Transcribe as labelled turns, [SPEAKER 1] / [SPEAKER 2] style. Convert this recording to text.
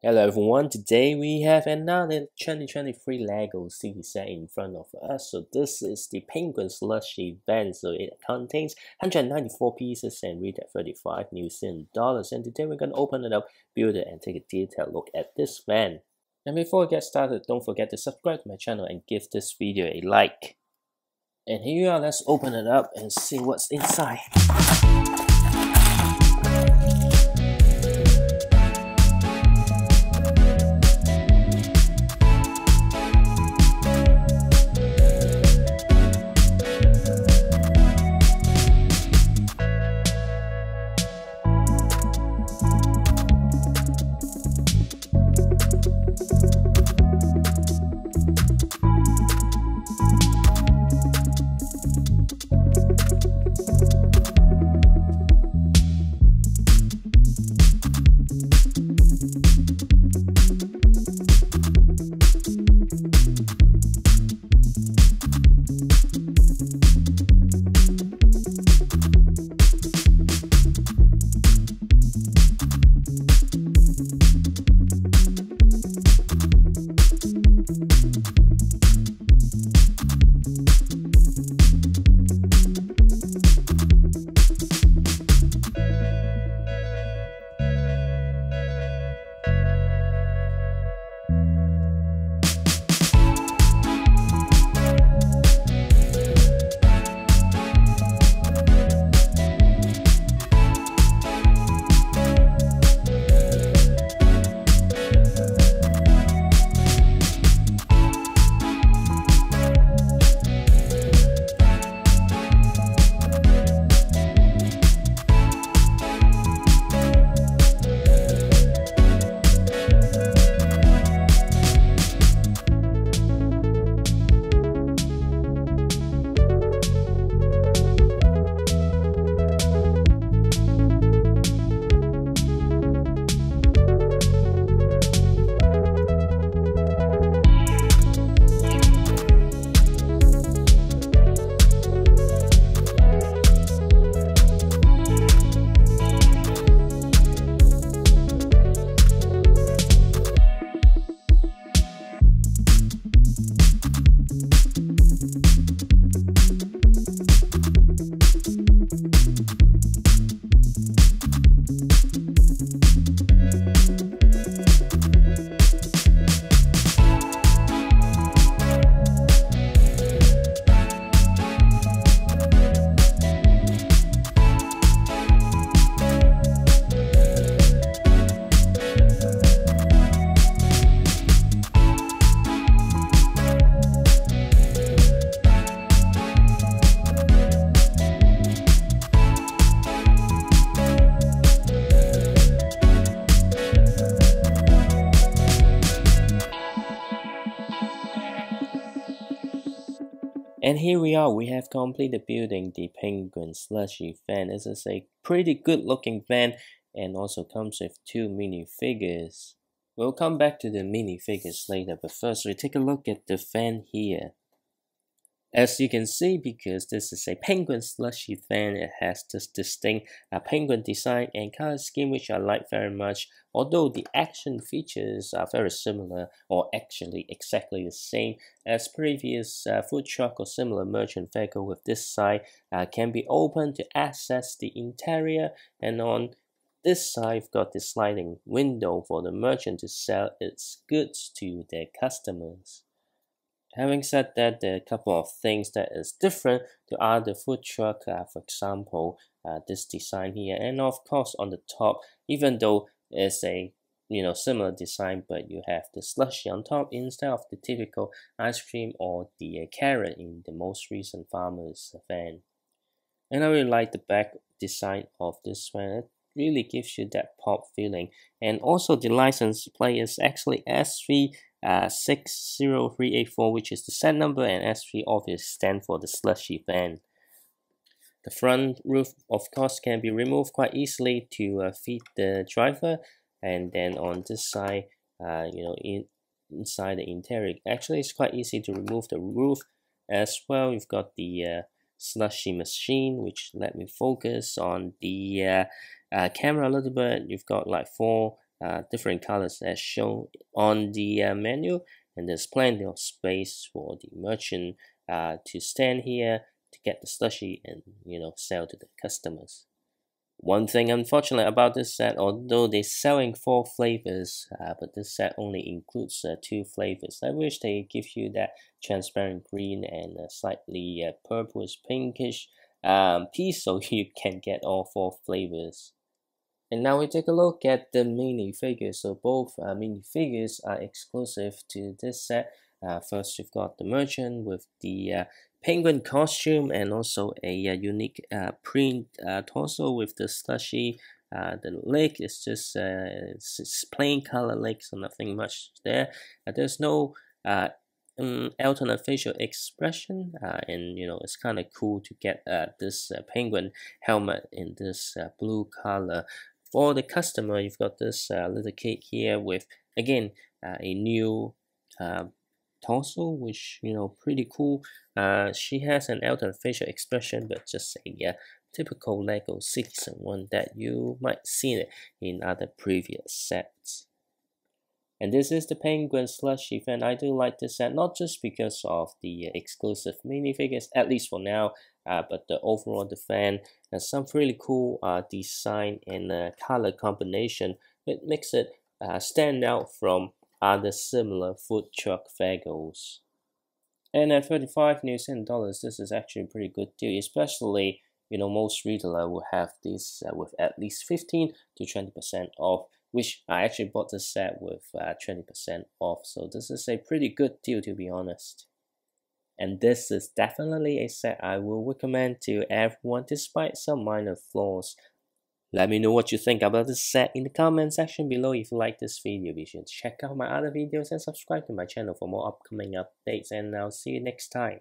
[SPEAKER 1] Hello everyone, today we have another 2023 LEGO City set in front of us. So this is the Penguin Slushy van. So it contains 194 pieces and retail at 35 New Zealand dollars. And today we're going to open it up, build it, and take a detailed look at this van. And before we get started, don't forget to subscribe to my channel and give this video a like. And here you are, let's open it up and see what's inside. And here we are, we have completed building the Penguin Slushy van. This is a pretty good looking van and also comes with two minifigures. We'll come back to the minifigures later, but first we take a look at the van here. As you can see, because this is a Penguin Slushy van, it has this distinct penguin design and color scheme which I like very much. Although the action features are very similar, or actually exactly the same as previous food truck or similar merchant vehicle, with this side can be opened to access the interior, and on this side, we've got the sliding window for the merchant to sell its goods to their customers. Having said that, there are a couple of things that is different to other food truck, for example, this design here, and of course on the top, even though it's a similar design, but you have the slushy on top instead of the typical ice cream or the carrot in the most recent farmer's van. And I really like the back design of this van. It really gives you that pop feeling, and also the license plate is actually S3 60384, which is the set number, and S3 obviously stand for the slushy van. The front roof, of course, can be removed quite easily to feed the driver, and then on this side, inside the interior, actually it's quite easy to remove the roof as well. You've got the slushy machine, which let me focus on the camera a little bit. You've got like 4 different colors as shown on the menu, and there's plenty of space for the merchant to stand here to get the slushy and sell to the customers. One thing unfortunate about this set, although they're selling 4 flavors, but this set only includes 2 flavors. I wish they give you that transparent green and slightly purplish pinkish piece so you can get all 4 flavors. And now we take a look at the minifigures. So both minifigures are exclusive to this set. First, we've got the merchant with the penguin costume and also a unique print torso with the slushy. The leg is just it's plain color leg, so nothing much there. There's no alternate facial expression, and it's kind of cool to get this penguin helmet in this blue color. For the customer, you've got this little kid here with, again, a new torso, which, pretty cool. She has an alternate facial expression, but just a typical Lego citizen one that you might see it in other previous sets. And this is the Penguin Slushy fan. I do like this set, not just because of the exclusive minifigures, at least for now, but the overall the fan has some really cool design and color combination. It makes it stand out from other similar food truck vehicles. And at 35 New Zealand dollars, this is actually a pretty good deal, especially most retailer will have this with at least 15 to 20% off, which I actually bought this set with 20% off. So this is a pretty good deal, to be honest. And this is definitely a set I will recommend to everyone despite some minor flaws. Let me know what you think about this set in the comment section below. If you like this video, be sure to check out my other videos and subscribe to my channel for more upcoming updates, and I'll see you next time.